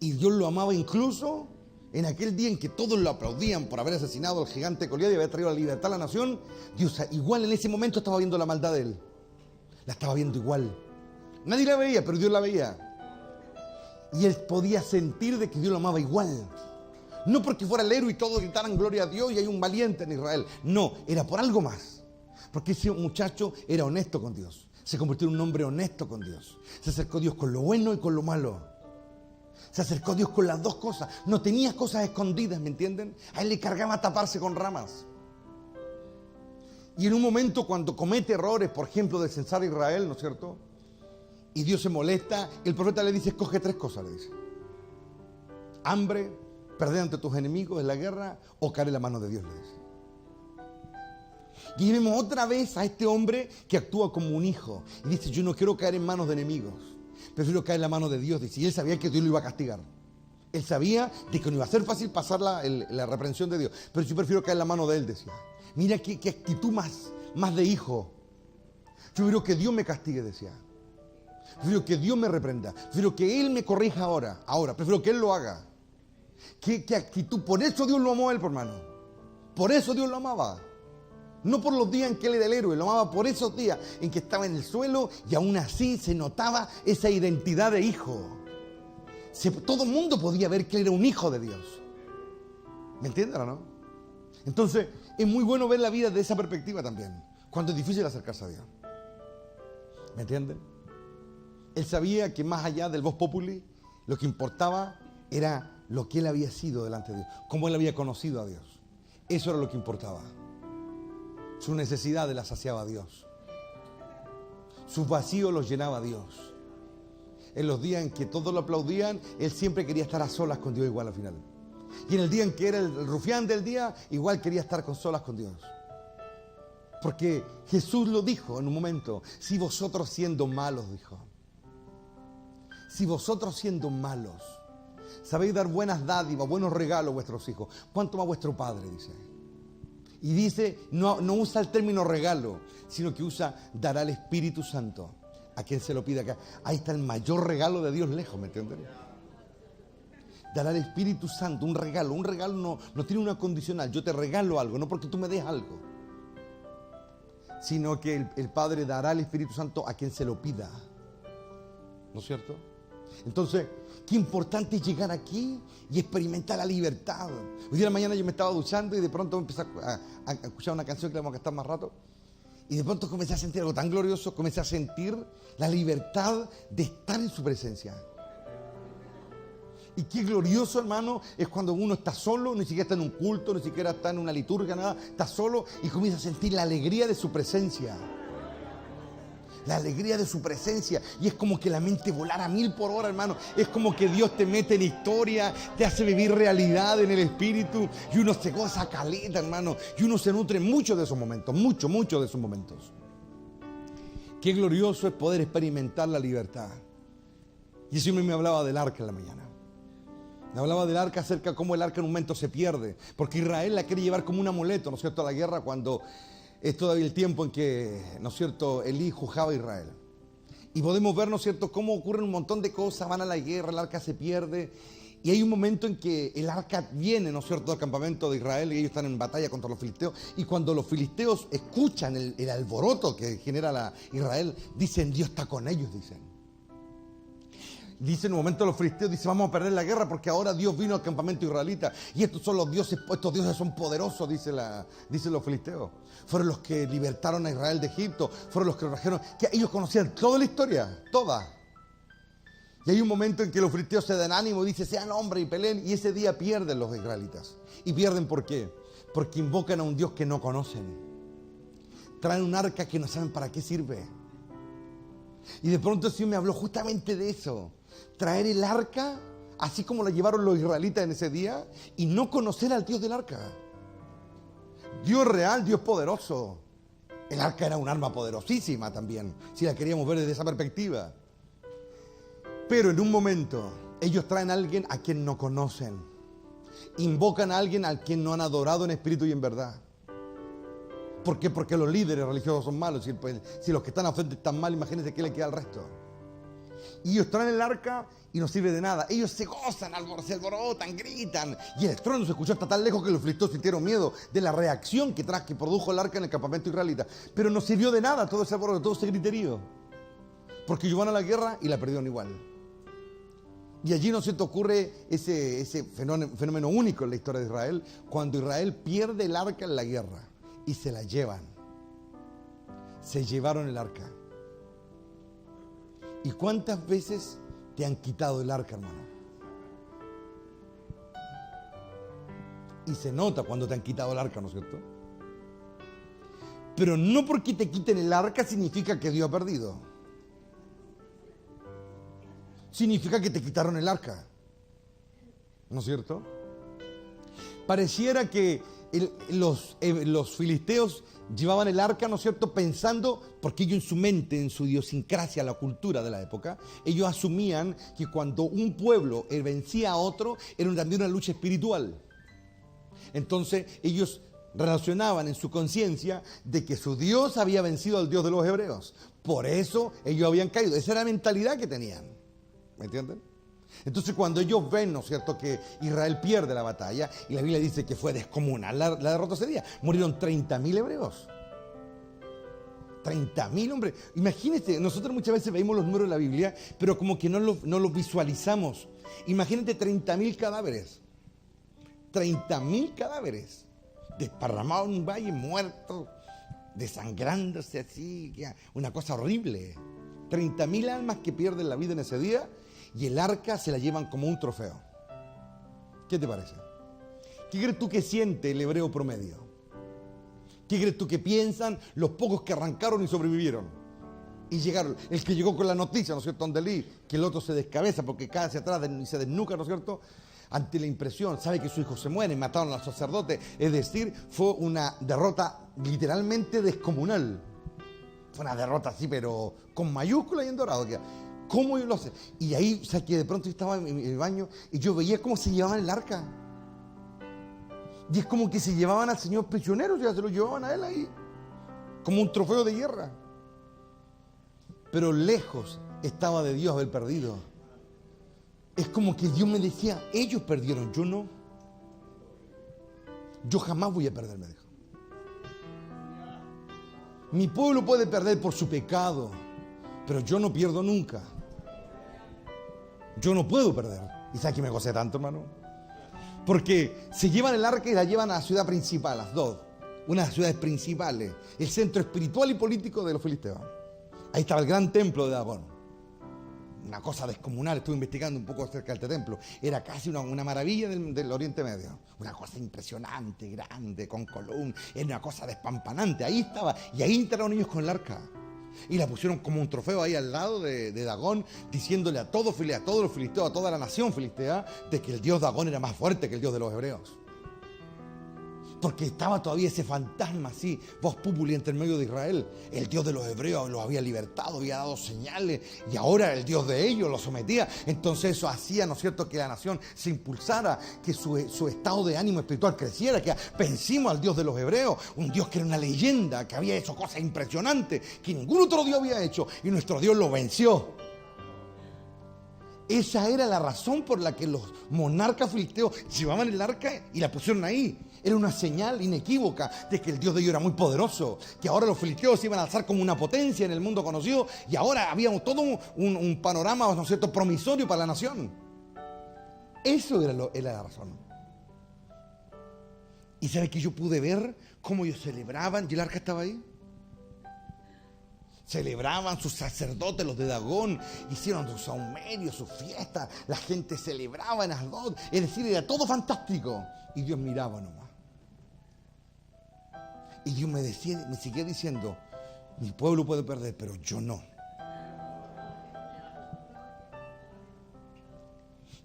Y Dios lo amaba incluso en aquel día en que todos lo aplaudían por haber asesinado al gigante Goliat y haber traído la libertad a la nación. Dios igual en ese momento estaba viendo la maldad de él. La estaba viendo igual. Nadie la veía, pero Dios la veía. Y él podía sentir de que Dios lo amaba igual. No porque fuera el héroe y todos gritaran gloria a Dios y hay un valiente en Israel. No, era por algo más. Porque ese muchacho era honesto con Dios. Se convirtió en un hombre honesto con Dios. Se acercó a Dios con lo bueno y con lo malo. Se acercó a Dios con las dos cosas. No tenía cosas escondidas, ¿me entienden? A él le cargaba taparse con ramas. Y en un momento cuando comete errores, por ejemplo, de censar a Israel, ¿no es cierto? Y Dios se molesta, el profeta le dice, escoge 3 cosas, le dice. Hambre, perder ante tus enemigos en la guerra o caer en la mano de Dios, le dice. Y vemos otra vez a este hombre que actúa como un hijo. Y dice, yo no quiero caer en manos de enemigos. Prefiero caer en la mano de Dios, dice. Y él sabía que Dios lo iba a castigar. Él sabía de que no iba a ser fácil pasar la reprensión de Dios. Pero yo prefiero caer en la mano de él, decía. Mira qué actitud más de hijo. Yo prefiero que Dios me castigue, decía. Prefiero que Dios me reprenda. Prefiero que Él me corrija ahora. Prefiero que Él lo haga. ¿Qué actitud? Por eso Dios lo amó a él, por hermano. Por eso Dios lo amaba. No por los días en que él era el héroe, lo amaba por esos días en que estaba en el suelo y aún así se notaba esa identidad de hijo. Todo el mundo podía ver que él era un hijo de Dios. ¿Me entienden o no? Entonces, es muy bueno ver la vida de esa perspectiva también, cuando es difícil acercarse a Dios. ¿Me entienden? Él sabía que más allá del vox populi, lo que importaba era lo que él había sido delante de Dios, cómo él había conocido a Dios. Eso era lo que importaba. Su necesidad la saciaba a Dios. Sus vacíos los llenaba Dios. En los días en que todos lo aplaudían, él siempre quería estar a solas con Dios igual al final. Y en el día en que era el rufián del día, igual quería estar con solas con Dios. Porque Jesús lo dijo en un momento, si vosotros siendo malos, dijo. Si vosotros siendo malos, sabéis dar buenas dádivas, buenos regalos a vuestros hijos, ¿cuánto más vuestro Padre? Dice. Y dice, no usa el término regalo, sino que usa dará el Espíritu Santo a quien se lo pida acá. Ahí está el mayor regalo de Dios lejos, ¿me entienden? Dará el Espíritu Santo, un regalo. Un regalo no tiene una condicional. Yo te regalo algo, no porque tú me des algo, sino que el Padre dará el Espíritu Santo a quien se lo pida. ¿No es cierto? Entonces, qué importante es llegar aquí y experimentar la libertad. Hoy día de la mañana yo me estaba duchando y de pronto empecé a escuchar una canción que le vamos a cantar más rato. Y de pronto comencé a sentir algo tan glorioso, comencé a sentir la libertad de estar en su presencia. Y qué glorioso, hermano, es cuando uno está solo, ni siquiera está en un culto, ni siquiera está en una liturgia, nada, está solo y comienza a sentir la alegría de su presencia. La alegría de su presencia. Y es como que la mente volara a 1000 por hora, hermano. Es como que Dios te mete en historia, te hace vivir realidad en el Espíritu. Y uno se goza caleta, hermano. Y uno se nutre mucho de esos momentos. Mucho de esos momentos. Qué glorioso es poder experimentar la libertad. Y eso me hablaba del arca en la mañana. Me hablaba del arca acerca de cómo el arca en un momento se pierde. Porque Israel la quiere llevar como un amuleto, ¿no es cierto?, a la guerra cuando... Es todavía el tiempo en que, ¿no es cierto?, Elí juzgaba a Israel. Y podemos ver, ¿no es cierto?, cómo ocurren un montón de cosas, van a la guerra, el arca se pierde. Y hay un momento en que el arca viene, ¿no es cierto?, al campamento de Israel y ellos están en batalla contra los filisteos. Y cuando los filisteos escuchan el alboroto que genera Israel, dicen, Dios está con ellos, dicen. Dice en un momento los filisteos, dice, vamos a perder la guerra porque ahora Dios vino al campamento israelita. Y estos son los dioses, estos dioses son poderosos, dicen los filisteos. Fueron los que libertaron a Israel de Egipto, fueron los que lo trajeron, que ellos conocían toda la historia, toda. Y hay un momento en que los filisteos se dan ánimo y dicen, sean hombres y peleen. Y ese día pierden los israelitas. ¿Y pierden por qué? Porque invocan a un Dios que no conocen. Traen un arca que no saben para qué sirve. Y de pronto el Señor me habló justamente de eso. Traer el arca, así como la llevaron los israelitas en ese día, y no conocer al Dios del arca. Dios real, Dios poderoso. El arca era un arma poderosísima también, si la queríamos ver desde esa perspectiva. Pero en un momento, ellos traen a alguien a quien no conocen. Invocan a alguien al quien no han adorado en espíritu y en verdad. ¿Por qué? Porque los líderes religiosos son malos. Si los que están al frente están mal, imagínense qué le queda al resto. Y ellos traen el arca y no sirve de nada. Ellos se gozan, se alborotan, gritan. Y el estruendo se escuchó hasta tan lejos que los filisteos sintieron miedo de la reacción que produjo el arca en el campamento israelita. Pero no sirvió de nada todo ese alboroto, todo ese griterío. Porque ellos van a la guerra y la perdieron igual. Y allí, ¿no es cierto?, ocurre ese fenómeno único en la historia de Israel, cuando Israel pierde el arca en la guerra y se la llevan. Se llevaron el arca. ¿Y cuántas veces te han quitado el arca, hermano? Y se nota cuando te han quitado el arca, ¿no es cierto? Pero no porque te quiten el arca significa que Dios ha perdido. Significa que te quitaron el arca, ¿no es cierto? Pareciera que los filisteos llevaban el arca, ¿no es cierto?, pensando, porque ellos en su mente, en su idiosincrasia, la cultura de la época, ellos asumían que cuando un pueblo vencía a otro, era también una lucha espiritual. Entonces ellos relacionaban en su conciencia de que su Dios había vencido al Dios de los hebreos. Por eso ellos habían caído. Esa era la mentalidad que tenían. ¿Me entienden? Entonces cuando ellos ven, ¿no es cierto?, que Israel pierde la batalla, y la Biblia dice que fue descomunal la derrota ese día, murieron 30.000 hebreos. 30.000 hombres. Imagínense, nosotros muchas veces veis los números de la Biblia, pero como que no los visualizamos. Imagínate 30.000 cadáveres. 30.000 cadáveres desparramados en un valle, muertos, desangrándose así, una cosa horrible. 30.000 almas que pierden la vida en ese día, y el arca se la llevan como un trofeo. ¿Qué te parece? ¿Qué crees tú que siente el hebreo promedio? ¿Qué crees tú que piensan los pocos que arrancaron y sobrevivieron? Y llegaron, el que llegó con la noticia, ¿no es cierto?, donde leí que el otro se descabeza porque cae hacia atrás y se desnuca, ¿no es cierto?, ante la impresión, sabe que su hijo se muere, mataron al sacerdote. Es decir, fue una derrota literalmente descomunal. Fue una derrota así, pero con mayúscula y en dorado. ¿Cómo yo lo sé? Y ahí, o sea, que de pronto yo estaba en el baño y yo veía cómo se llevaban el arca. Y es como que se llevaban al Señor prisionero, ya se lo llevaban a él ahí, como un trofeo de guerra. Pero lejos estaba de Dios haber perdido. Es como que Dios me decía, ellos perdieron, yo no. Yo jamás voy a perder, me dijo. Mi pueblo puede perder por su pecado, pero yo no pierdo nunca. Yo no puedo perder. ¿Y sabes que me gocé tanto, hermano? Porque se llevan el arca y la llevan a la ciudad principal, las dos. Una de las ciudades principales, el centro espiritual y político de los filisteos. Ahí estaba el gran templo de Dagón. Una cosa descomunal, estuve investigando un poco acerca de este templo. Era casi una maravilla del Oriente Medio. Una cosa impresionante, grande, con columnas. Era una cosa despampanante. Ahí estaba. Y ahí entraron ellos con el arca. Y la pusieron como un trofeo ahí al lado de Dagón, diciéndole a todos los filisteos, a toda la nación filistea, de que el Dios Dagón era más fuerte que el Dios de los hebreos. Porque estaba todavía ese fantasma así, voz populi entre el medio de Israel. El Dios de los hebreos los había libertado, había dado señales, y ahora el Dios de ellos los sometía. Entonces eso hacía, ¿no es cierto?, que la nación se impulsara, que su estado de ánimo espiritual creciera, que vencimos al Dios de los hebreos, un Dios que era una leyenda, que había hecho cosas impresionantes, que ningún otro Dios había hecho, y nuestro Dios lo venció. Esa era la razón por la que los monarcas filisteos llevaban el arca y la pusieron ahí. Era una señal inequívoca de que el Dios de ellos era muy poderoso, que ahora los filisteos se iban a alzar como una potencia en el mundo conocido, y ahora había todo un panorama, ¿no es cierto?, promisorio para la nación. Eso era la razón. Y ¿sabe que yo pude ver cómo ellos celebraban y el arca estaba ahí? Celebraban sus sacerdotes, los de Dagón, hicieron sus saumerios, sus fiestas, la gente celebraba en Asdod, es decir, era todo fantástico. Y Dios miraba nomás. Y Dios me seguía diciendo, mi pueblo puede perder, pero yo no.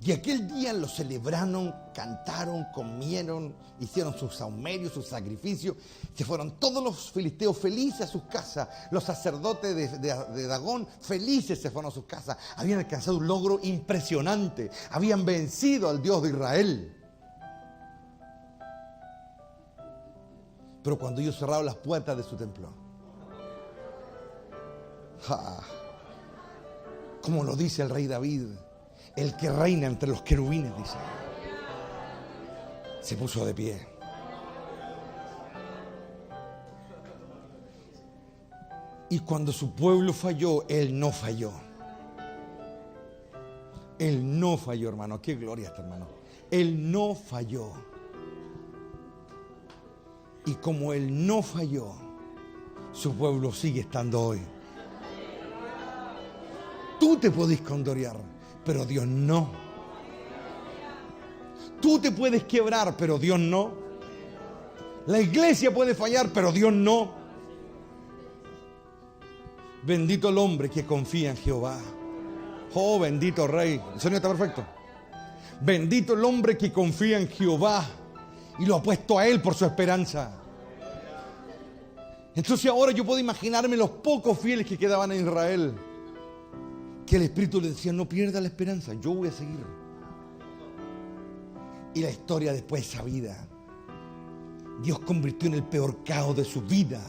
Y aquel día lo celebraron, cantaron, comieron, hicieron sus saumerios, sus sacrificios. Se fueron todos los filisteos felices a sus casas. Los sacerdotes de Dagón felices se fueron a sus casas. Habían alcanzado un logro impresionante. Habían vencido al Dios de Israel. Pero cuando ellos cerraron las puertas de su templo, Como lo dice el rey David, el que reina entre los querubines, dice. Se puso de pie. Y cuando su pueblo falló, Él no falló. Él no falló, hermano. Qué gloria está, hermano. Él no falló. Y como Él no falló, su pueblo sigue estando hoy. Tú te podés condorear, pero Dios no. Tú te puedes quebrar, pero Dios no. La iglesia puede fallar, pero Dios no. Bendito el hombre que confía en Jehová. Oh, bendito Rey. El sonido está perfecto. Bendito el hombre que confía en Jehová y lo ha puesto a Él por su esperanza. Entonces ahora yo puedo imaginarme los pocos fieles que quedaban en Israel, que el Espíritu les decía: no pierda la esperanza, yo voy a seguir. Y la historia después es sabida. Dios convirtió en el peor caos de su vida,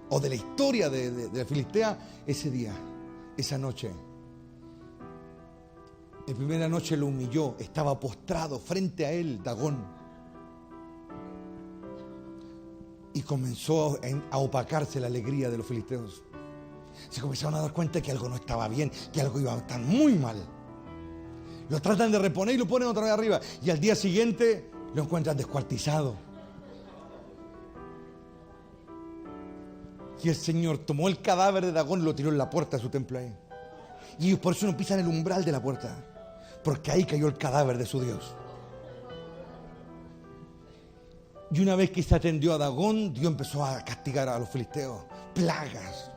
o de la historia de la Filistea, ese día, esa noche. La primera noche lo humilló, estaba postrado frente a él, Dagón. Y comenzó a opacarse la alegría de los filisteos. Se comenzaron a dar cuenta que algo no estaba bien, que algo iba a estar muy mal. Lo tratan de reponer y lo ponen otra vez arriba. Y al día siguiente lo encuentran descuartizado. Y el Señor tomó el cadáver de Dagón y lo tiró en la puerta de su templo ahí. Y ellos por eso no pisan el umbral de la puerta, porque ahí cayó el cadáver de su Dios. Y una vez que se atendió a Dagón, Dios empezó a castigar a los filisteos. Plagas,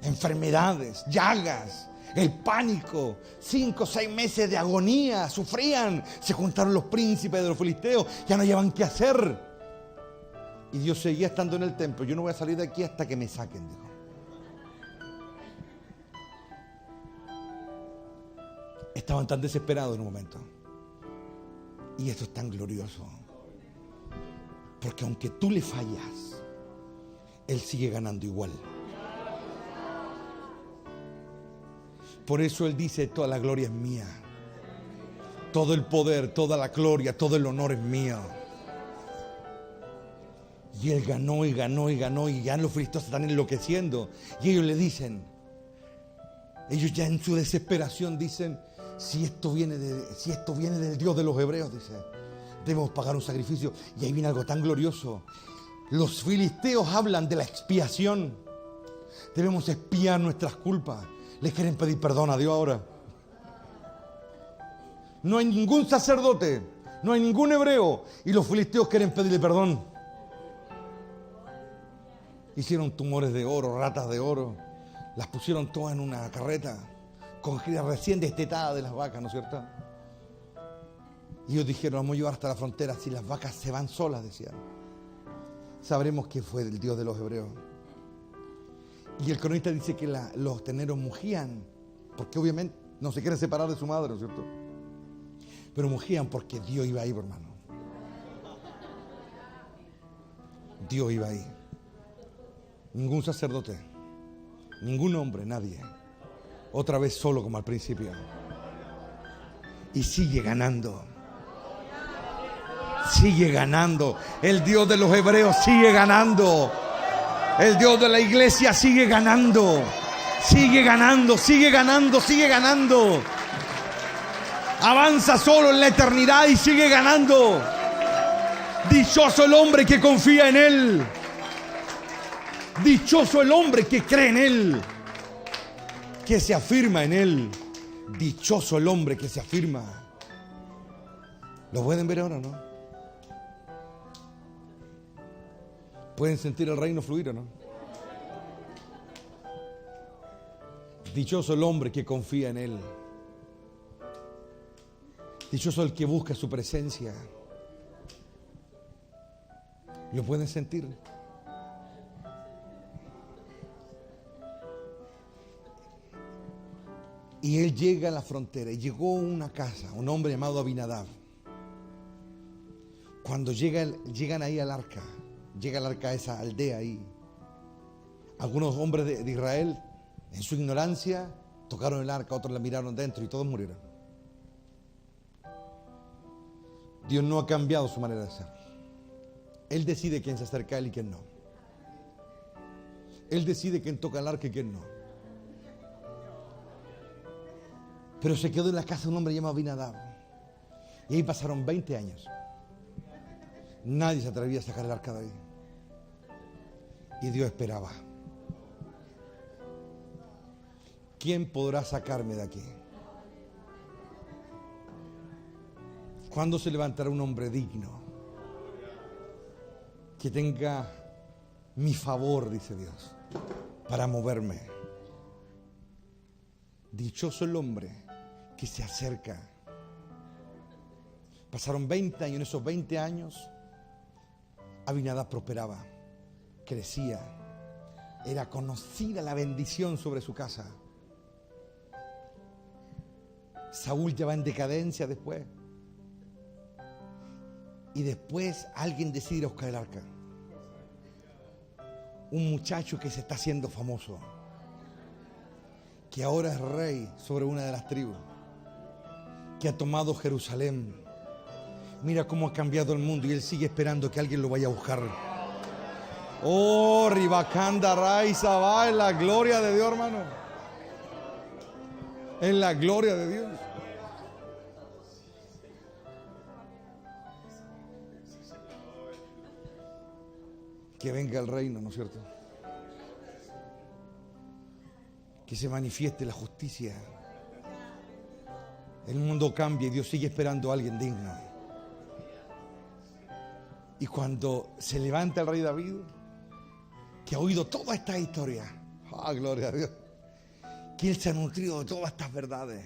enfermedades, llagas, el pánico, 5 o 6 meses de agonía, sufrían. Se juntaron los príncipes de los filisteos, ya no llevaban qué hacer. Y Dios seguía estando en el templo. Yo no voy a salir de aquí hasta que me saquen, dijo. Estaban tan desesperados en un momento. Y esto es tan glorioso. Porque aunque tú le fallas, Él sigue ganando igual. Por eso Él dice: toda la gloria es mía. Todo el poder, toda la gloria, todo el honor es mío. Y Él ganó y ganó y ganó. Y ya los filisteos se están enloqueciendo. Y ellos le dicen, ellos ya en su desesperación dicen: si esto viene del Dios de los hebreos, dice, debemos pagar un sacrificio. Y ahí viene algo tan glorioso. Los filisteos hablan de la expiación. Debemos expiar nuestras culpas. Les quieren pedir perdón a Dios ahora. No hay ningún sacerdote, no hay ningún hebreo, y los filisteos quieren pedirle perdón. Hicieron tumores de oro, ratas de oro, las pusieron todas en una carreta con crías recién destetadas de las vacas, ¿no es cierto? Y ellos dijeron: vamos a llevar hasta la frontera. Si las vacas se van solas, decían, sabremos que fue el Dios de los hebreos. Y el cronista dice que los terneros mugían, porque obviamente no se quieren separar de su madre, ¿no es cierto? Pero mugían porque Dios iba ahí, hermano. Dios iba ahí. Ningún sacerdote, ningún hombre, nadie. Otra vez solo como al principio. Y sigue ganando. Sigue ganando. El Dios de los hebreos sigue ganando. El Dios de la iglesia sigue ganando. Sigue ganando, sigue ganando, sigue ganando. Avanza solo en la eternidad y sigue ganando. Dichoso el hombre que confía en Él. Dichoso el hombre que cree en Él, que se afirma en Él. Dichoso el hombre que se afirma. ¿Lo pueden ver ahora, no? ¿Pueden sentir el reino fluir o no? Dichoso el hombre que confía en Él. Dichoso el que busca su presencia. ¿Lo pueden sentir? Y él llega a la frontera y llegó a una casa, un hombre llamado Abinadab. Cuando llegan ahí al arca, llega al arca a esa aldea ahí. Algunos hombres de Israel, en su ignorancia, Tocaron el arca, otros la miraron dentro y todos murieron. Dios no ha cambiado su manera de ser. Él decide quién se acerca a Él y quién no. Él decide quién toca el arca y quién no. Pero se quedó en la casa de un hombre llamado Abinadab. Y ahí pasaron 20 años. Nadie se atrevía a sacar el arca de ahí. Y Dios esperaba. ¿Quién podrá sacarme de aquí? ¿Cuándo se levantará un hombre digno? Que tenga mi favor, dice Dios, para moverme. Dichoso el hombre que se acerca. Pasaron 20 años, en esos 20 años, Abinadab prosperaba, crecía, era conocida la bendición sobre su casa. Saúl ya va en decadencia después. Y después alguien decide ir a buscar el arca. Un muchacho que se está haciendo famoso, que ahora es rey sobre una de las tribus, que ha tomado Jerusalén. Mira cómo ha cambiado el mundo y él sigue esperando que alguien lo vaya a buscar. Oh, Ribacanda Raiza va en la gloria de Dios, hermano. En la gloria de Dios. Que venga el reino, ¿no es cierto? Que se manifieste la justicia. El mundo cambia y Dios sigue esperando a alguien digno. Y cuando se levanta el rey David, que ha oído toda esta historia, gloria a Dios, que él se ha nutrido de todas estas verdades.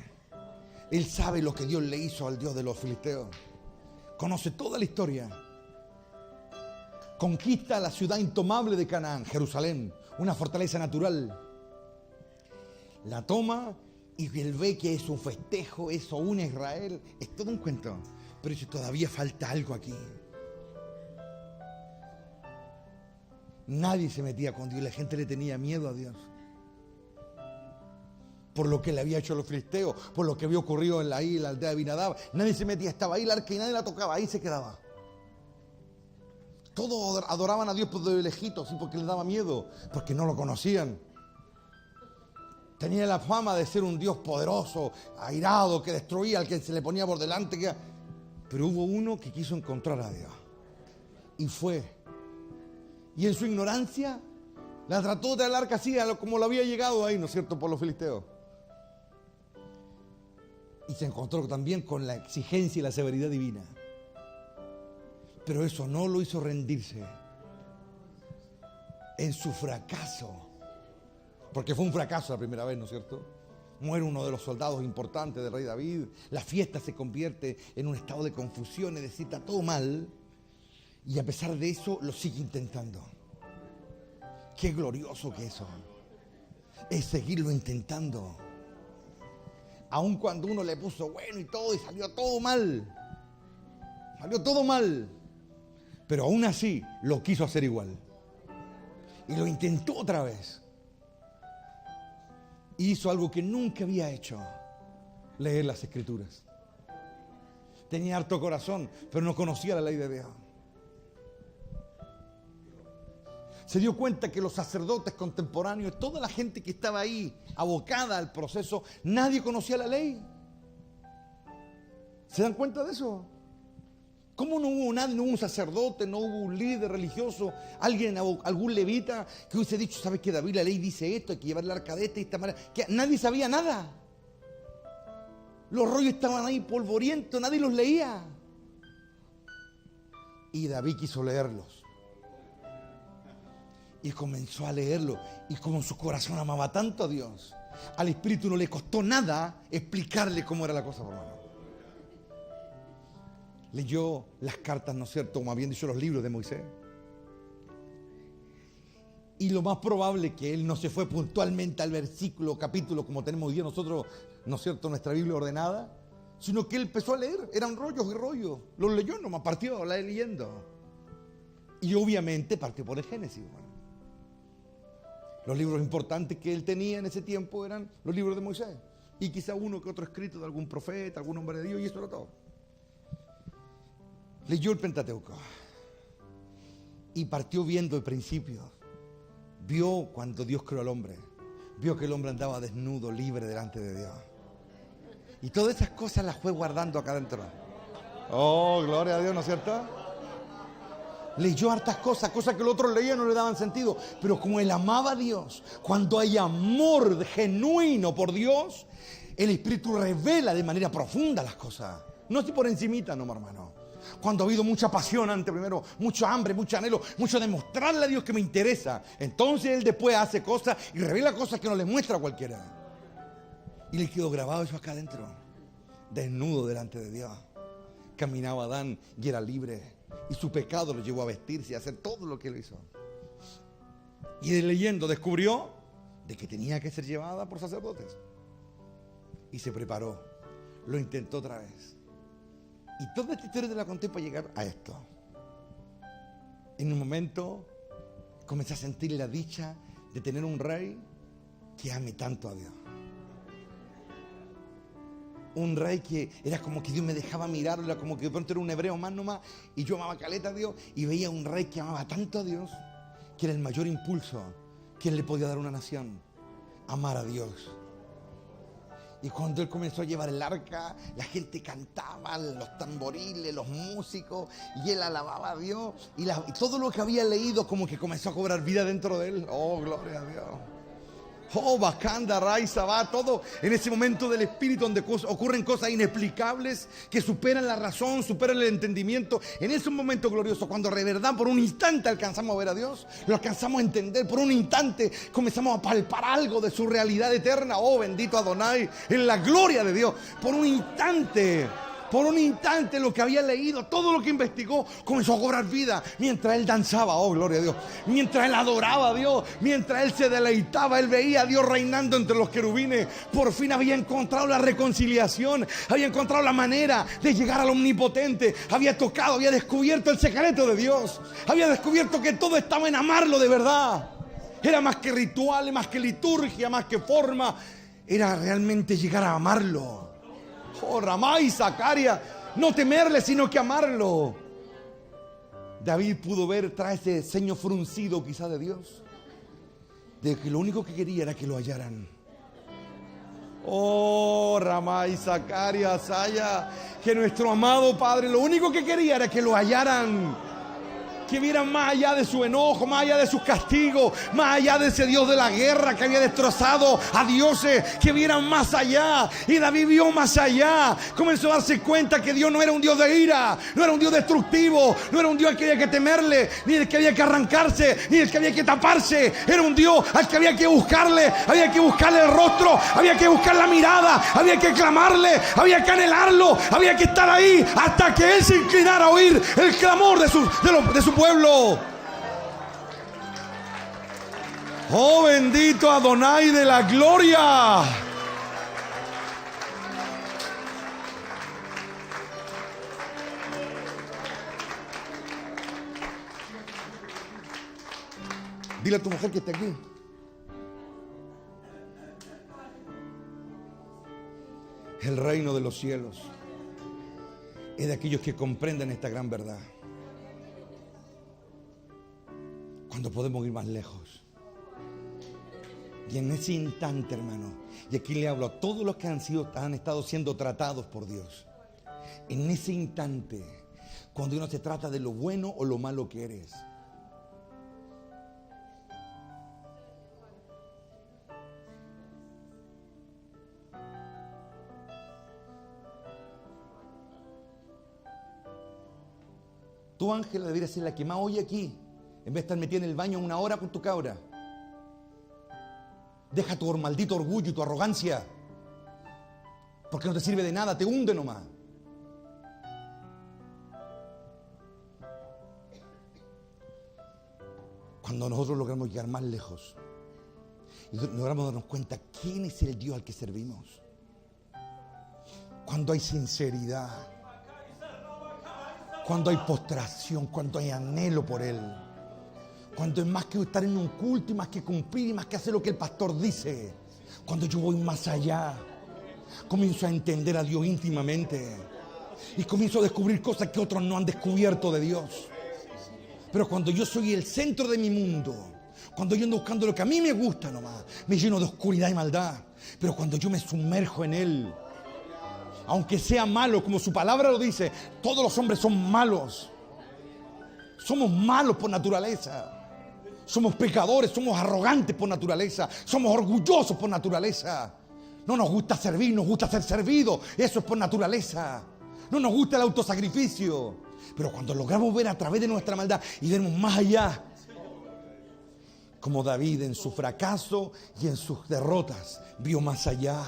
Él sabe lo que Dios le hizo al Dios de los filisteos. Conoce toda la historia. Conquista la ciudad intomable de Canaán, Jerusalén, una fortaleza natural. La toma y él ve que es un festejo, eso une a Israel, es todo un cuento. Pero dice, todavía falta algo aquí. Nadie se metía con Dios, la gente le tenía miedo a Dios. Por lo que le había hecho a los filisteos, por lo que había ocurrido en la aldea de Abinadab. Nadie se metía, estaba ahí el arca y nadie la tocaba, ahí se quedaba. Todos adoraban a Dios por de lejitos, sí, porque les daba miedo, porque no lo conocían. Tenía la fama de ser un Dios poderoso, airado, que destruía al que se le ponía por delante. Pero hubo uno que quiso encontrar a Dios. Y fue. Y en su ignorancia la trató de traer el arca así, como lo había llegado ahí, ¿no es cierto?, por los filisteos. Y se encontró también con la exigencia y la severidad divina. Pero eso no lo hizo rendirse. En su fracaso, porque fue un fracaso la primera vez, ¿no es cierto? Muere uno de los soldados importantes del rey David, la fiesta se convierte en un estado de confusión, es decir, está todo mal, y a pesar de eso lo sigue intentando. Qué glorioso que eso es, seguirlo intentando. Aun cuando uno le puso bueno y todo y salió todo mal, pero aún así lo quiso hacer igual. Y lo intentó otra vez. Hizo algo que nunca había hecho: leer las Escrituras. Tenía harto corazón, pero no conocía la ley de Dios. Se dio cuenta que los sacerdotes contemporáneos, toda la gente que estaba ahí abocada al proceso, nadie conocía la ley. ¿Se dan cuenta de eso? ¿Cómo no hubo nadie, no hubo un sacerdote, no hubo un líder religioso, alguien, algún levita que hubiese dicho, ¿sabes qué, David? La ley dice esto, hay que llevar el arca de esta y esta manera. Que nadie sabía nada. Los rollos estaban ahí polvorientos, nadie los leía. Y David quiso leerlos. Y comenzó a leerlo. Y como su corazón amaba tanto a Dios, al Espíritu no le costó nada explicarle cómo era la cosa, por hermano. Leyó las cartas, ¿no es cierto?, como habían dicho los libros de Moisés. Y lo más probable es que él no se fue puntualmente al versículo, capítulo, como tenemos hoy día nosotros, ¿no es cierto?, nuestra Biblia ordenada, sino que él empezó a leer, eran rollos y rollos. Los leyó nomás, partió leyendo. Y obviamente partió por el Génesis, hermano. Los libros importantes que él tenía en ese tiempo eran los libros de Moisés. Y quizá uno que otro escrito de algún profeta, algún hombre de Dios, y eso era todo. Leyó el Pentateuco y partió viendo el principio. Vio cuando Dios creó al hombre. Vio que el hombre andaba desnudo, libre delante de Dios. Y todas esas cosas las fue guardando acá adentro. Oh, gloria a Dios, ¿no es cierto? Leyó hartas cosas que los otros leían no le daban sentido. Pero como él amaba a Dios, cuando hay amor genuino por Dios, el Espíritu revela de manera profunda las cosas. No así por encimita, no, hermano. Cuando ha habido mucha pasión ante primero, mucho hambre, mucho anhelo, mucho demostrarle a Dios que me interesa. Entonces él después hace cosas y revela cosas que no le muestra a cualquiera. Y le quedó grabado eso acá adentro. Desnudo delante de Dios. Caminaba Adán y era libre. Y su pecado lo llevó a vestirse y a hacer todo lo que él hizo. Y él leyendo descubrió de que tenía que ser llevada por sacerdotes. Y se preparó. Lo intentó otra vez. Y toda esta historia te la conté para llegar a esto. En un momento comencé a sentir la dicha de tener un rey que ame tanto a Dios. Un rey que era como que Dios me dejaba mirarlo, era como que de pronto era un hebreo más nomás, y yo amaba caleta a Dios, y veía un rey que amaba tanto a Dios, que era el mayor impulso que él le podía dar a una nación, amar a Dios. Y cuando él comenzó a llevar el arca, la gente cantaba, los tamboriles, los músicos, y él alababa a Dios, y todo lo que había leído como que comenzó a cobrar vida dentro de él. Oh, gloria a Dios. Oh, Bacanda, Raiza, va todo en ese momento del Espíritu donde ocurren cosas inexplicables que superan la razón, superan el entendimiento. En ese momento glorioso, cuando de verdad por un instante alcanzamos a ver a Dios, lo alcanzamos a entender, por un instante comenzamos a palpar algo de su realidad eterna. Oh, bendito Adonai, en la gloria de Dios. Por un instante lo que había leído, todo lo que investigó, comenzó a cobrar vida mientras él danzaba. Oh, gloria a Dios. Mientras él adoraba a Dios, mientras él se deleitaba, él veía a Dios reinando entre los querubines. Por fin había encontrado la reconciliación, había encontrado la manera de llegar al Omnipotente, había descubierto el secreto de Dios, había descubierto que todo estaba en amarlo de verdad. Era más que ritual, más que liturgia, más que forma, era realmente llegar a amarlo. Oh, Ramá y Zacarías, no temerle, sino que amarlo. David pudo ver tras ese ceño fruncido quizá de Dios, de que lo único que quería era que lo hallaran. Oh, Ramá y Zacarías, que nuestro amado Padre lo único que quería era que lo hallaran. Que vieran más allá de su enojo, más allá de sus castigos, más allá de ese Dios de la guerra que había destrozado a dioses, que vieran más allá. Y David vio más allá, comenzó a darse cuenta que Dios no era un Dios de ira, no era un Dios destructivo, no era un Dios al que había que temerle, ni el que había que arrancarse, ni el que había que taparse. Era un Dios al que había que buscarle el rostro, había que buscar la mirada, había que clamarle, había que anhelarlo, había que estar ahí hasta que Él se inclinara a oír el clamor de su pueblo. Oh, bendito Adonai de la gloria. Dile a tu mujer que está aquí. El reino de los cielos es de aquellos que comprenden esta gran verdad. Cuando podemos ir más lejos. Y en ese instante, hermano, y aquí le hablo a todos los que han estado siendo tratados por Dios. En ese instante, cuando uno se trata de lo bueno o lo malo que eres. Tu Ángela debería ser la que más oye aquí. En vez de estar metida en el baño 1 hora con tu cabra. Deja tu maldito orgullo y tu arrogancia. Porque no te sirve de nada, te hunde nomás. Cuando nosotros logramos llegar más lejos y logramos darnos cuenta quién es el Dios al que servimos. Cuando hay sinceridad, cuando hay postración, cuando hay anhelo por Él. Cuando es más que estar en un culto y más que cumplir y más que hacer lo que el pastor dice. Cuando yo voy más allá, comienzo a entender a Dios íntimamente y comienzo a descubrir cosas que otros no han descubierto de Dios. Pero cuando yo soy el centro de mi mundo, cuando yo ando buscando lo que a mí me gusta nomás, me lleno de oscuridad y maldad. Pero cuando yo me sumerjo en Él, aunque sea malo, como su palabra lo dice, todos los hombres son malos. Somos malos por naturaleza. Somos pecadores, somos arrogantes por naturaleza, somos orgullosos por naturaleza. No nos gusta servir, nos gusta ser servidos. Eso es por naturaleza. No nos gusta el autosacrificio. Pero cuando logramos ver a través de nuestra maldad y vemos más allá, como David en su fracaso y en sus derrotas, vio más allá.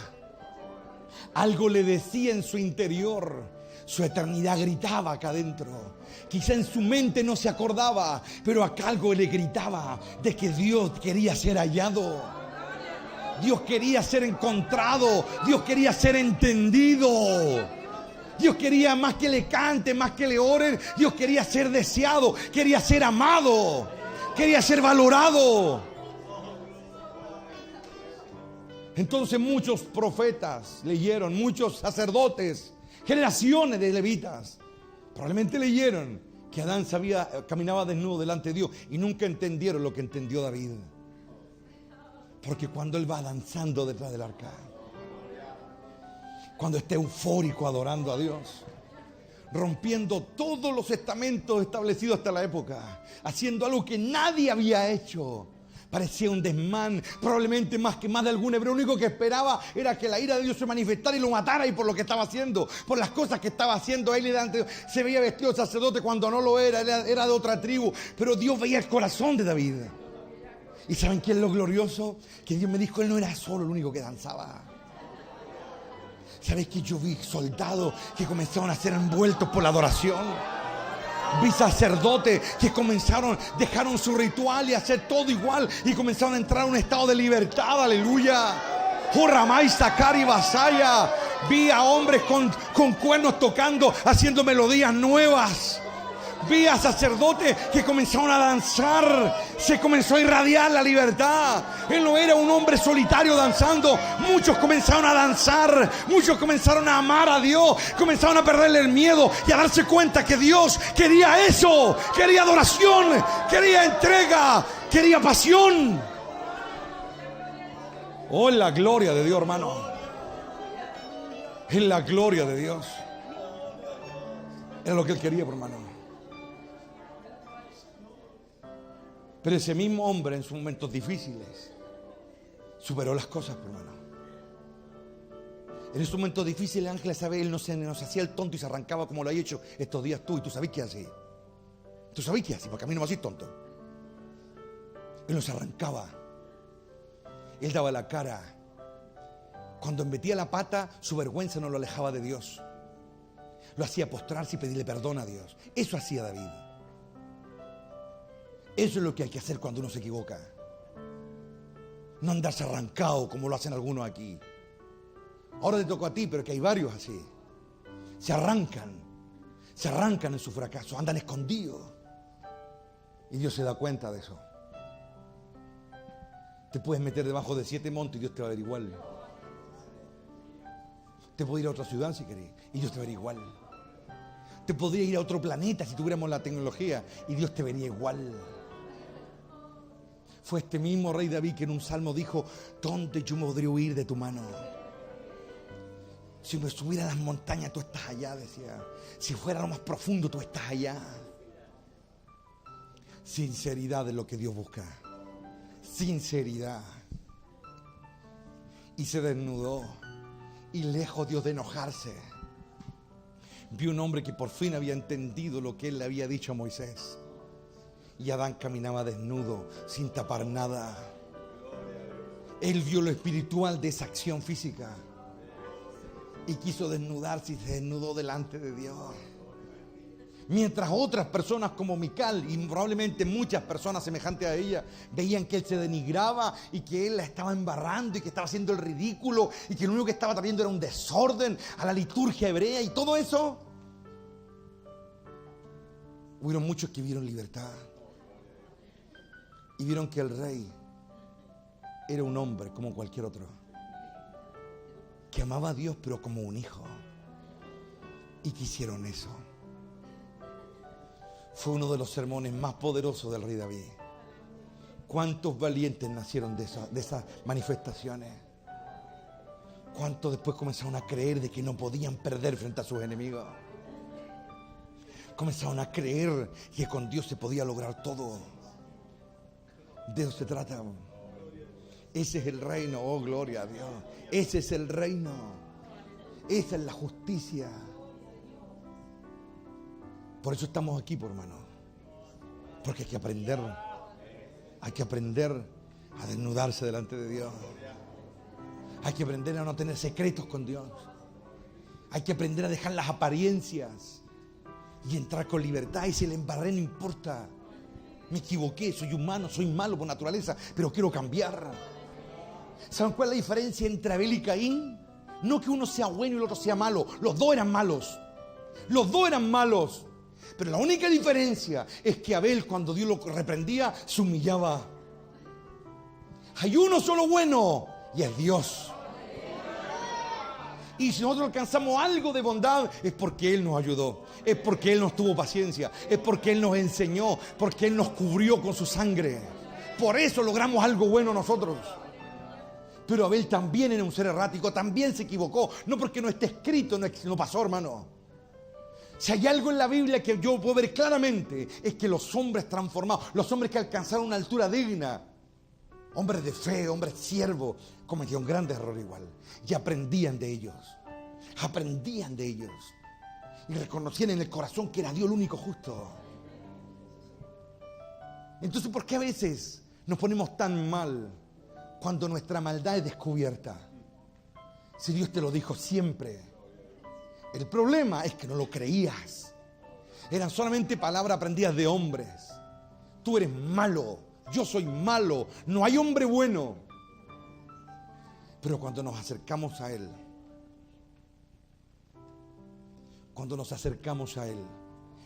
Algo le decía en su interior. Su eternidad gritaba acá adentro. Quizá en su mente no se acordaba, pero acá algo le gritaba de que Dios quería ser hallado. Dios quería ser encontrado. Dios quería ser entendido. Dios quería más que le cante, más que le oren. Dios quería ser deseado, quería ser amado, quería ser valorado. Entonces muchos profetas leyeron, muchos sacerdotes, generaciones de levitas, probablemente leyeron que Adán caminaba desnudo delante de Dios y nunca entendieron lo que entendió David. Porque cuando él va danzando detrás del arca, cuando está eufórico adorando a Dios, rompiendo todos los estamentos establecidos hasta la época, haciendo algo que nadie había hecho, parecía un desmán, probablemente más de algún hebreo. Lo único que esperaba era que la ira de Dios se manifestara y lo matara, y por lo que estaba haciendo, por las cosas que estaba haciendo él. Se veía vestido de sacerdote cuando no lo era de otra tribu, pero Dios veía el corazón de David. ¿Y saben qué es lo glorioso? Que Dios me dijo, él no era solo el único que danzaba. ¿Sabes que yo vi soldados que comenzaron a ser envueltos por la adoración? Vi sacerdotes que dejaron su ritual y hacer todo igual y comenzaron a entrar en un estado de libertad. Aleluya. Joramay, Sakari, Basaya. Vi a hombres con cuernos tocando, haciendo melodías nuevas. Vi a sacerdotes que comenzaron a danzar. Se comenzó a irradiar la libertad. Él no era un hombre solitario danzando. Muchos comenzaron a danzar. Muchos comenzaron a amar a Dios. Comenzaron a perderle el miedo y a darse cuenta que Dios quería eso. Quería adoración. Quería entrega. Quería pasión. Oh, es la gloria de Dios, hermano. Es la gloria de Dios. Era lo que él quería, hermano. Pero ese mismo hombre en sus momentos difíciles superó las cosas, hermano. En esos momentos difíciles, Ángel, ¿sabes? Él no se hacía el tonto y se arrancaba como lo has hecho estos días tú. Y tú sabes qué hace. Tú sabes qué hace, porque a mí no me hacís tonto. Él no se arrancaba. Él daba la cara. Cuando metía la pata, su vergüenza no lo alejaba de Dios. Lo hacía postrarse y pedirle perdón a Dios. Eso hacía David. Eso es lo que hay que hacer cuando uno se equivoca. No andarse arrancado como lo hacen algunos aquí. Ahora te tocó a ti, pero que hay varios así. Se arrancan en su fracaso, andan escondidos. Y Dios se da cuenta de eso. Te puedes meter debajo de 7 montes y Dios te va a ver igual. Te puedes ir a otra ciudad si querés y Dios te va a ver igual. Te podría ir a otro planeta si tuviéramos la tecnología y Dios te vería igual. Fue este mismo rey David que en un salmo dijo: ¿dónde yo me podría huir de tu mano? Si me subiera a las montañas, tú estás allá, decía. Si fuera lo más profundo, tú estás allá. Sinceridad es lo que Dios busca. Sinceridad. Y se desnudó. Y lejos Dios de enojarse, vio un hombre que por fin había entendido lo que él le había dicho a Moisés. Y Adán caminaba desnudo, sin tapar nada. Él vio lo espiritual de esa acción física y quiso desnudarse y se desnudó delante de Dios. Mientras otras personas como Mical y probablemente muchas personas semejantes a ella veían que él se denigraba y que él la estaba embarrando y que estaba haciendo el ridículo y que lo único que estaba trayendo era un desorden a la liturgia hebrea y todo eso, hubieron muchos que vieron libertad. y vieron que el rey era un hombre como cualquier otro, que amaba a Dios pero como un hijo, y quisieron eso. Fue uno de los sermones más poderosos del rey David. ¿Cuántos valientes nacieron de esas manifestaciones? ¿Cuántos después comenzaron a creer de que no podían perder frente a sus enemigos? Comenzaron a creer que con Dios se podía lograr todo. De eso se trata. Ese es el reino, oh gloria a Dios. Ese es el reino. Esa es la justicia. Por eso estamos aquí, por hermano. Porque hay que aprender. Hay que aprender a desnudarse delante de Dios. Hay que aprender a no tener secretos con Dios. Hay que aprender a dejar las apariencias y entrar con libertad. Y si le embarré, no importa. Me equivoqué, soy humano, soy malo por naturaleza, pero quiero cambiar. ¿Saben cuál es la diferencia entre Abel y Caín? No que uno sea bueno y el otro sea malo. Los dos eran malos. Los dos eran malos. Pero la única diferencia es que Abel, cuando Dios lo reprendía, se humillaba. Hay uno solo bueno y es Dios. Y si nosotros alcanzamos algo de bondad, es porque Él nos ayudó, es porque Él nos tuvo paciencia, es porque Él nos enseñó, porque Él nos cubrió con su sangre. Por eso logramos algo bueno nosotros. Pero Abel también era un ser errático, también se equivocó. No porque no esté escrito, no pasó, hermano. Si hay algo en la Biblia que yo puedo ver claramente, es que los hombres transformados, los hombres que alcanzaron una altura digna, hombres de fe, hombres siervos, cometieron grandes errores igual. Y aprendían de ellos. Aprendían de ellos. Y reconocían en el corazón que era Dios el único justo. Entonces, ¿por qué a veces nos ponemos tan mal cuando nuestra maldad es descubierta? Si Dios te lo dijo siempre. El problema es que no lo creías. Eran solamente palabras aprendidas de hombres. Tú eres malo. Yo soy malo. No hay hombre bueno. Pero cuando nos acercamos a Él,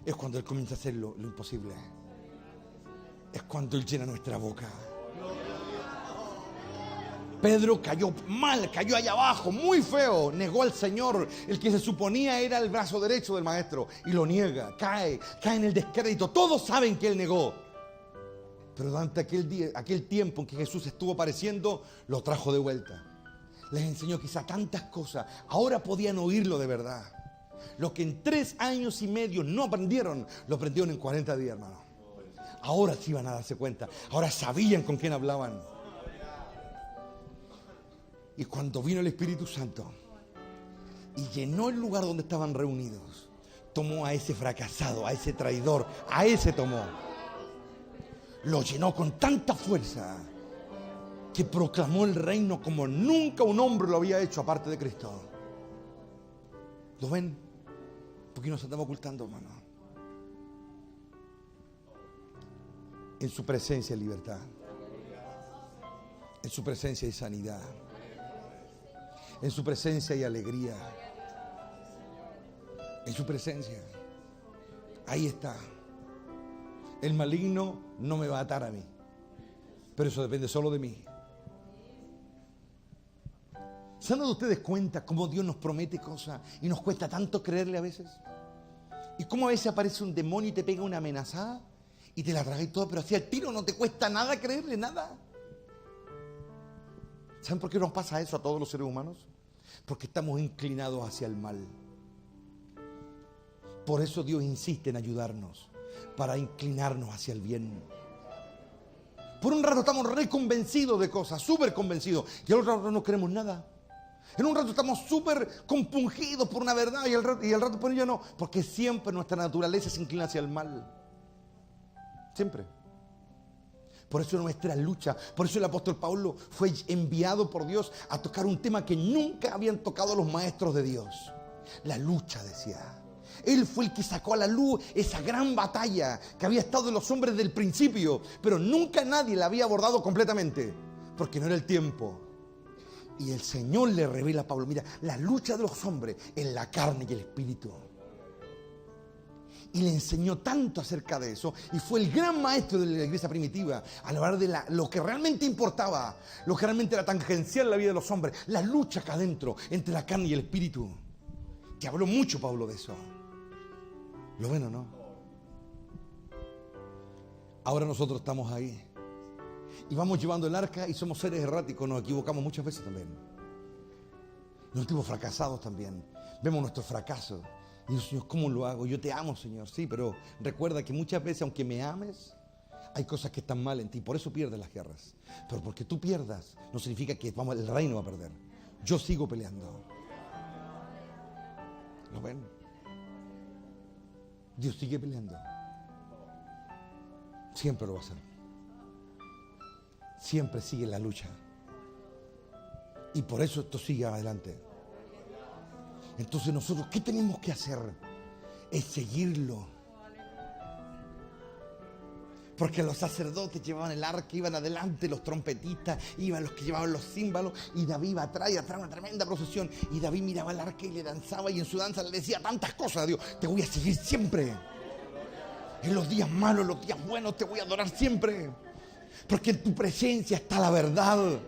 es cuando Él comienza a hacer lo imposible. Es cuando Él llena nuestra boca. Pedro cayó mal, cayó allá abajo, muy feo. Negó al Señor, el que se suponía era el brazo derecho del maestro, y lo niega, cae en el descrédito. Todos saben que Él negó. Pero durante aquel tiempo en que Jesús estuvo apareciendo, lo trajo de vuelta. Les enseñó quizá tantas cosas. Ahora podían oírlo de verdad. Lo que en 3 años y medio no aprendieron, lo aprendieron en 40 días, hermano. Ahora sí iban a darse cuenta. Ahora sabían con quién hablaban. Y cuando vino el Espíritu Santo y llenó el lugar donde estaban reunidos, tomó a ese fracasado, a ese traidor, a ese tomó. Lo llenó con tanta fuerza que proclamó el reino como nunca un hombre lo había hecho aparte de Cristo. ¿Lo ven? Porque nos estamos ocultando, hermano. En su presencia hay libertad. En su presencia hay sanidad. En su presencia hay alegría. En su presencia. Ahí está. El maligno no me va a atar a mí. Pero eso depende solo de mí. ¿Se han dado ustedes cuenta cómo Dios nos promete cosas y nos cuesta tanto creerle a veces? Y cómo a veces aparece un demonio y te pega una amenazada y te la tragáis toda, pero así al tiro no te cuesta nada creerle, nada. ¿Saben por qué nos pasa eso a todos los seres humanos? Porque estamos inclinados hacia el mal. Por eso Dios insiste en ayudarnos, para inclinarnos hacia el bien. Por un rato estamos reconvencidos de cosas, súper convencidos, y al otro rato no queremos nada. En un rato estamos súper compungidos por una verdad y al rato por ello no, porque siempre nuestra naturaleza se inclina hacia el mal. Siempre. Por eso nuestra lucha, por eso el apóstol Pablo fue enviado por Dios a tocar un tema que nunca habían tocado los maestros de Dios. La lucha, decía. Él fue el que sacó a la luz esa gran batalla que había estado en los hombres del principio, pero nunca nadie la había abordado completamente, porque no era el tiempo. Y el Señor le revela a Pablo, mira, la lucha de los hombres en la carne y el espíritu. Y le enseñó tanto acerca de eso. Y fue el gran maestro de la iglesia primitiva al hablar de lo que realmente importaba, lo que realmente era tangencial en la vida de los hombres, la lucha acá adentro entre la carne y el espíritu. Que habló mucho Pablo de eso. ¿Lo ven o no? Ahora nosotros estamos ahí. Y vamos llevando el arca y somos seres erráticos. Nos equivocamos muchas veces también. Nos sentimos fracasados también. Vemos nuestros fracasos. Y digo, Señor, ¿cómo lo hago? Yo te amo, Señor. Sí, pero recuerda que muchas veces, aunque me ames, hay cosas que están mal en ti. Por eso pierdes las guerras. Pero porque tú pierdas, no significa que el reino va a perder. Yo sigo peleando. ¿Lo ven? Dios sigue peleando. Siempre lo va a hacer. Siempre sigue la lucha. Y por eso esto sigue adelante. Entonces nosotros, ¿qué tenemos que hacer? Es seguirlo. Porque los sacerdotes llevaban el arca, iban adelante, los trompetistas, iban los que llevaban los címbalos, y David iba atrás una tremenda procesión. Y David miraba el arca y le danzaba, y en su danza le decía tantas cosas a Dios: te voy a seguir siempre. En los días malos, en los días buenos, te voy a adorar siempre. Porque en tu presencia está la verdad.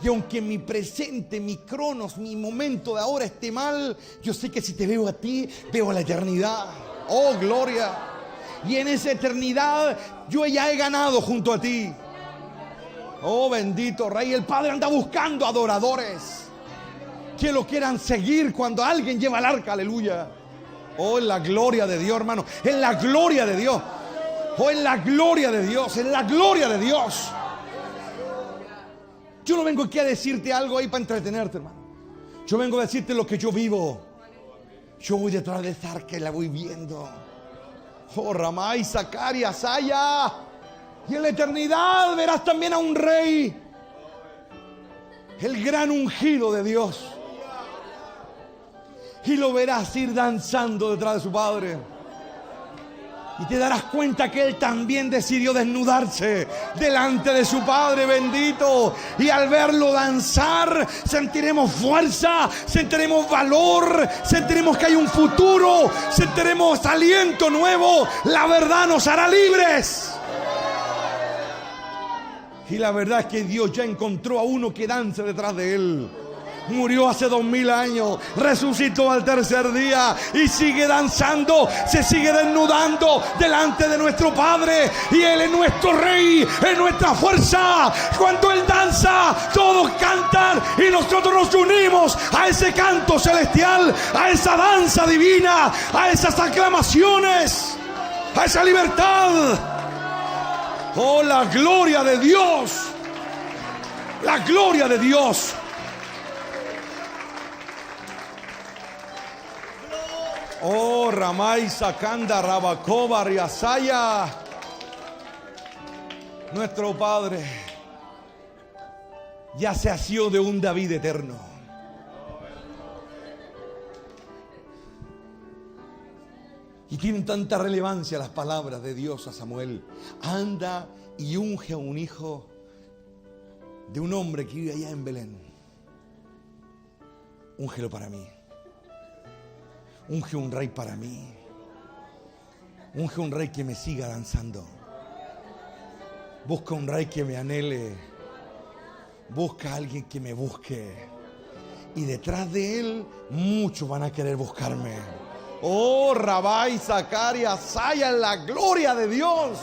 Y aunque mi presente, mi cronos, mi momento de ahora esté mal, yo sé que si te veo a ti, veo la eternidad. ¡Oh, gloria! Y en esa eternidad yo ya he ganado junto a ti. ¡Oh, bendito Rey! El Padre anda buscando adoradores que lo quieran seguir cuando alguien lleva el arca. ¡Aleluya! ¡Oh, en la gloria de Dios, hermano! ¡En la gloria de Dios! ¡Oh, en la gloria de Dios! ¡En la gloria de Dios! Yo no vengo aquí a decirte algo ahí para entretenerte, hermano. Yo vengo a decirte lo que yo vivo. Yo voy detrás de esa arca y la voy viendo. Oh, Ramay, Zacari, Asaya. Y en la eternidad verás también a un rey. El gran ungido de Dios. Y lo verás ir danzando detrás de su Padre. Y te darás cuenta que Él también decidió desnudarse delante de su Padre bendito. Y al verlo danzar, sentiremos fuerza, sentiremos valor, sentiremos que hay un futuro, sentiremos aliento nuevo. La verdad nos hará libres. Y la verdad es que Dios ya encontró a uno que danza detrás de Él. Murió hace 2000 años, resucitó al tercer día y sigue danzando, se sigue desnudando delante de nuestro Padre. Y Él es nuestro Rey, es nuestra fuerza. Cuando Él danza, todos cantan y nosotros nos unimos a ese canto celestial, a esa danza divina, a esas aclamaciones, a esa libertad. Oh, la gloria de Dios, la gloria de Dios. Oh, Ramay, Sakanda, Rabacoba, Riasaya. Nuestro Padre ya se asió de un David eterno. Y tienen tanta relevancia las palabras de Dios a Samuel. Anda y unge a un hijo de un hombre que vive allá en Belén. Úngelo para mí. Unge un rey para mí. Unge un rey que me siga danzando. Busca un rey que me anhele. Busca a alguien que me busque. Y detrás de él, muchos van a querer buscarme. Oh, Rabay, Zacarías, Saya, en la gloria de Dios.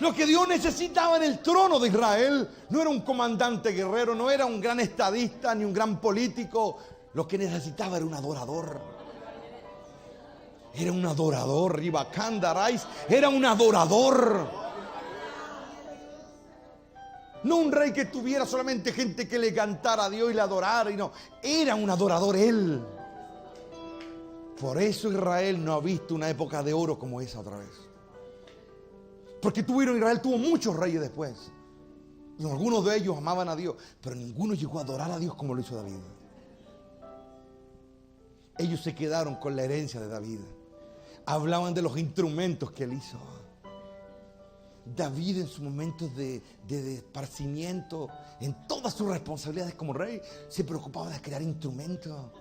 Lo que Dios necesitaba en el trono de Israel no era un comandante guerrero, no era un gran estadista ni un gran político. Lo que necesitaba era un adorador. Era un adorador. Ribacandarais era un adorador. No un rey que tuviera solamente gente que le cantara a Dios y le adorara. Y no, era un adorador él. Por eso Israel no ha visto una época de oro como esa otra vez. Porque Israel tuvo muchos reyes después. Y algunos de ellos amaban a Dios. Pero ninguno llegó a adorar a Dios como lo hizo David. Ellos se quedaron con la herencia de David. Hablaban de los instrumentos que él hizo. David en sus momentos de esparcimiento, en todas sus responsabilidades como rey, se preocupaba de crear instrumentos.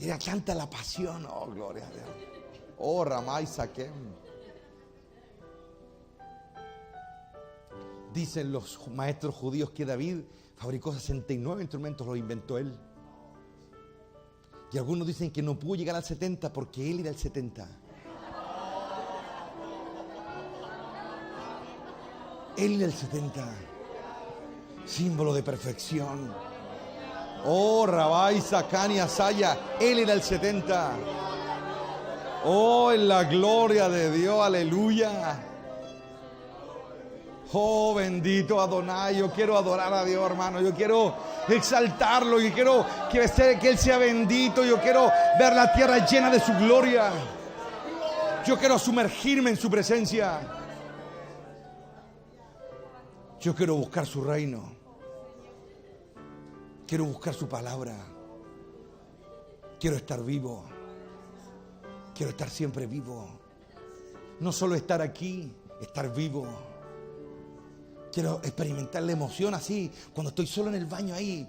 Era tanta la pasión. Oh, gloria a Dios. Oh, Ramay Saquem. Dicen los maestros judíos que David fabricó 69 instrumentos, los inventó él. Y algunos dicen que no pudo llegar al 70 porque él era el 70. Él era el 70. Símbolo de perfección. Oh, Rabay Sakani Asaya. Él era el 70. Oh, en la gloria de Dios. Aleluya. Oh, bendito Adonai. Yo quiero adorar a Dios, hermano. Yo quiero exaltarlo. Yo quiero que Él sea bendito. Yo quiero ver la tierra llena de su gloria. Yo quiero sumergirme en su presencia. Yo quiero buscar su reino. Quiero buscar su palabra. Quiero estar vivo. Quiero estar siempre vivo. No solo estar aquí, estar vivo. Quiero experimentar la emoción así, cuando estoy solo en el baño ahí,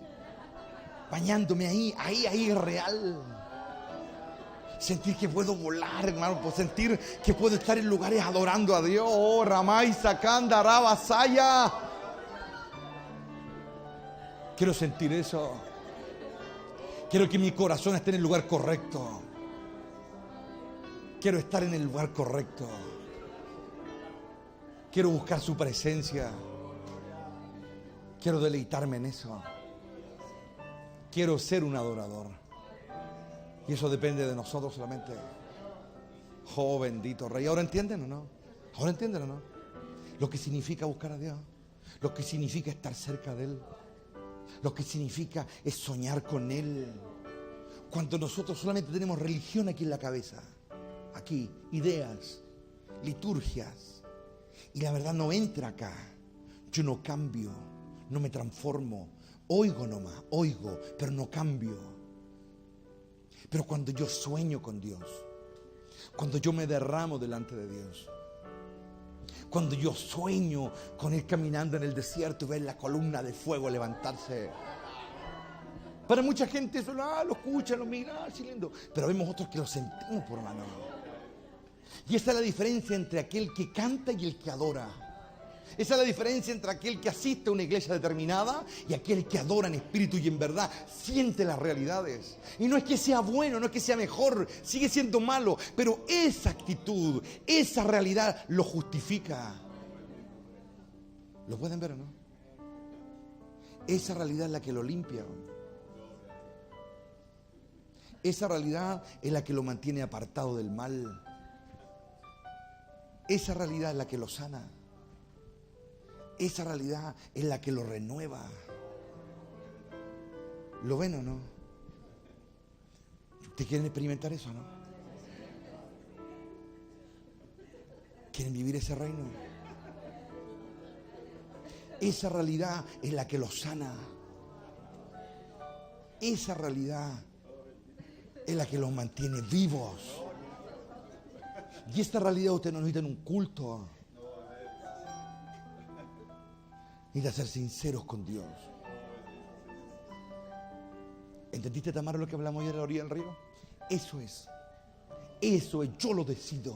bañándome ahí es real. Sentir que puedo volar, hermano, sentir que puedo estar en lugares adorando a Dios. Oh, Ramay Sakanda Rabasaya. Quiero sentir eso. Quiero que mi corazón esté en el lugar correcto. Quiero estar en el lugar correcto. Quiero buscar su presencia. Quiero deleitarme en eso. Quiero ser un adorador. Y eso depende de nosotros solamente. Oh, bendito Rey. ¿Ahora entienden o no? ¿Ahora entienden o no? Lo que significa buscar a Dios. Lo que significa estar cerca de Él. Lo que significa es soñar con Él. Cuando nosotros solamente tenemos religión aquí en la cabeza. Aquí, ideas, liturgias. Y la verdad no entra acá. Yo no cambio, no me transformo. Oigo nomás, oigo, pero no cambio. Pero cuando yo sueño con Dios, cuando yo me derramo delante de Dios, cuando yo sueño con Él caminando en el desierto y ver la columna de fuego levantarse. Para mucha gente eso lo escucha, lo mira, así lindo. Pero vemos otros que lo sentimos, por mano. Y esa es la diferencia entre aquel que canta y el que adora. Esa es la diferencia entre aquel que asiste a una iglesia determinada y aquel que adora en espíritu y en verdad, siente las realidades. Y no es que sea bueno, no es que sea mejor, sigue siendo malo, pero esa actitud, esa realidad lo justifica. ¿Lo pueden ver o no? Esa realidad es la que lo limpia. Esa realidad es la que lo mantiene apartado del mal. Esa realidad es la que lo sana. Esa realidad es la que lo renueva. ¿Lo ven o no? ¿Ustedes quieren experimentar eso o no? ¿Quieren vivir ese reino? Esa realidad es la que lo sana. Esa realidad es la que los mantiene vivos. Y esta realidad ustedes no necesitan un culto. Necesitan ser sinceros con Dios. ¿Entendiste, Tamara, lo que hablamos ayer a la orilla del río? Eso es. Eso es, yo lo decido.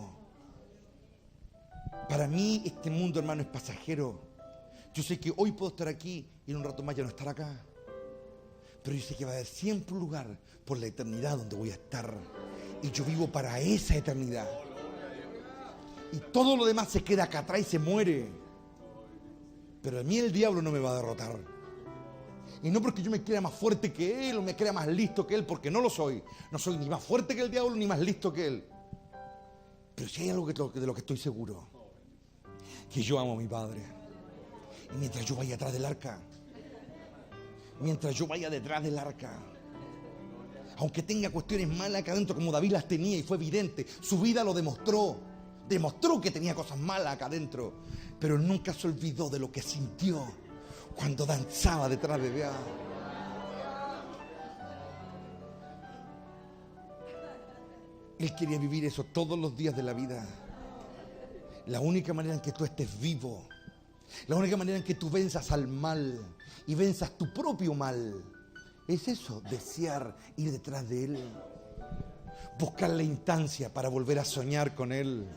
Para mí este mundo, hermano, es pasajero. Yo sé que hoy puedo estar aquí y en un rato más ya no estar acá. Pero yo sé que va a haber siempre un lugar por la eternidad donde voy a estar. Y yo vivo para esa eternidad. Y todo lo demás se queda acá atrás y se muere. Pero a mí el diablo no me va a derrotar. Y no porque yo me crea más fuerte que él o me crea más listo que él, porque no lo soy. No soy ni más fuerte que el diablo ni más listo que él. Pero si hay algo de lo que estoy seguro, que yo amo a mi Padre. Y mientras yo vaya atrás del arca, mientras yo vaya detrás del arca, aunque tenga cuestiones malas acá adentro como David las tenía y fue evidente, su vida lo demostró. Demostró que tenía cosas malas acá adentro, pero nunca se olvidó de lo que sintió cuando danzaba detrás de Dios. Él quería vivir eso todos los días de la vida. La única manera en que tú estés vivo, la única manera en que tú venzas al mal y venzas tu propio mal, es eso, desear ir detrás de Él. buscar la instancia para volver a soñar con Él.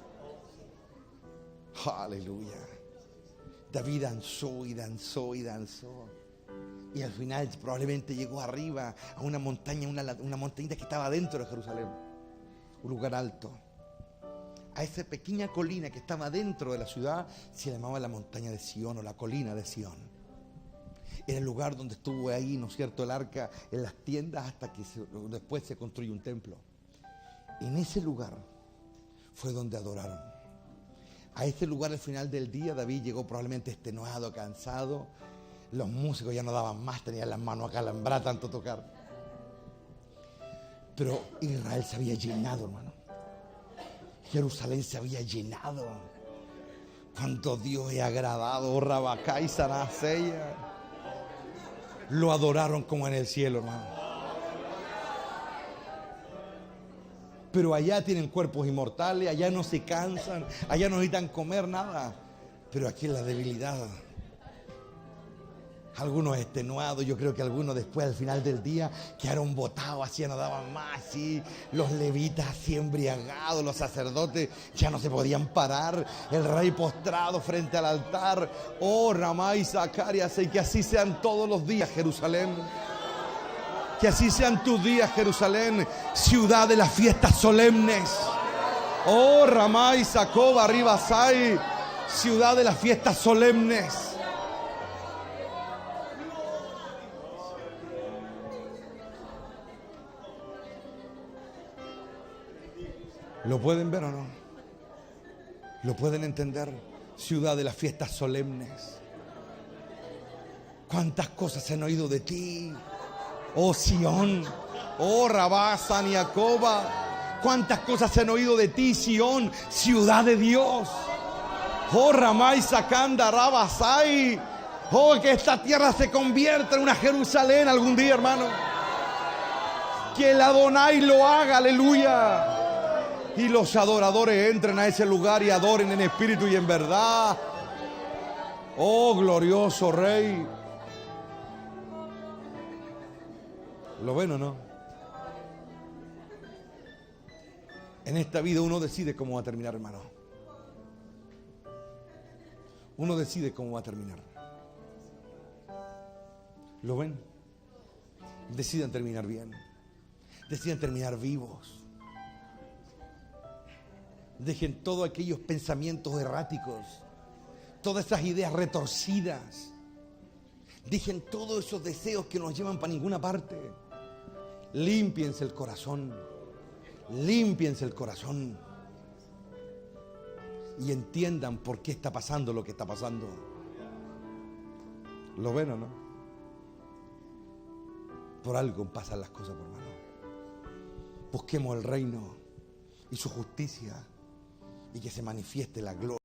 Aleluya. David danzó y danzó y danzó. Y al final probablemente llegó arriba a una montaña, una montañita que estaba dentro de Jerusalén. Un lugar alto. A esa pequeña colina que estaba dentro de la ciudad se llamaba la montaña de Sión o la colina de Sión. Era el lugar donde estuvo ahí, ¿no es cierto?, el arca en las tiendas hasta que después se construyó un templo. En ese lugar fue donde adoraron. A ese lugar al final del día David llegó probablemente extenuado, cansado. Los músicos ya no daban más, tenían las manos acalambradas tanto tocar. Pero Israel se había llenado, hermano. Jerusalén se había llenado. Cuánto Dios es agradado, oh Rabacá y Sanaseya. Lo adoraron como en el cielo, hermano. Pero allá tienen cuerpos inmortales, allá no se cansan, allá no necesitan comer nada. Pero aquí en la debilidad. Algunos extenuados, yo creo que algunos después al final del día quedaron botados, así ya no daban más, así, los levitas así embriagados, los sacerdotes ya no se podían parar, el rey postrado frente al altar. Oh, Ramá y Zacarías, y que así sean todos los días, Jerusalén. Que así sean tus días, Jerusalén, ciudad de las fiestas solemnes. Oh, Ramá y Zacoba, Ribasai, ciudad de las fiestas solemnes. ¿Lo pueden ver o no? ¿Lo pueden entender? Ciudad de las fiestas solemnes. ¿Cuántas cosas se han oído de ti? Oh Sión, oh Rabá, San Jacoba. ¿Cuántas cosas se han oído de ti, Sión, ciudad de Dios? Oh Ramay, Sacanda, Rabasai. Oh, que esta tierra se convierta en una Jerusalén algún día, hermano. Que el Adonai lo haga, aleluya. Y los adoradores entren a ese lugar y adoren en espíritu y en verdad. Oh, glorioso Rey. ¿Lo ven o no? En esta vida uno decide cómo va a terminar, hermano. Uno decide cómo va a terminar. ¿Lo ven? Deciden terminar bien. Deciden terminar vivos. Dejen todos aquellos pensamientos erráticos, todas esas ideas retorcidas. Dejen todos esos deseos que nos llevan para ninguna parte. Límpiense el corazón. Límpiense el corazón. Y entiendan por qué está pasando lo que está pasando. ¿Lo ven o no? Por algo pasan las cosas, por hermano. Busquemos el reino y su justicia y que se manifieste la gloria.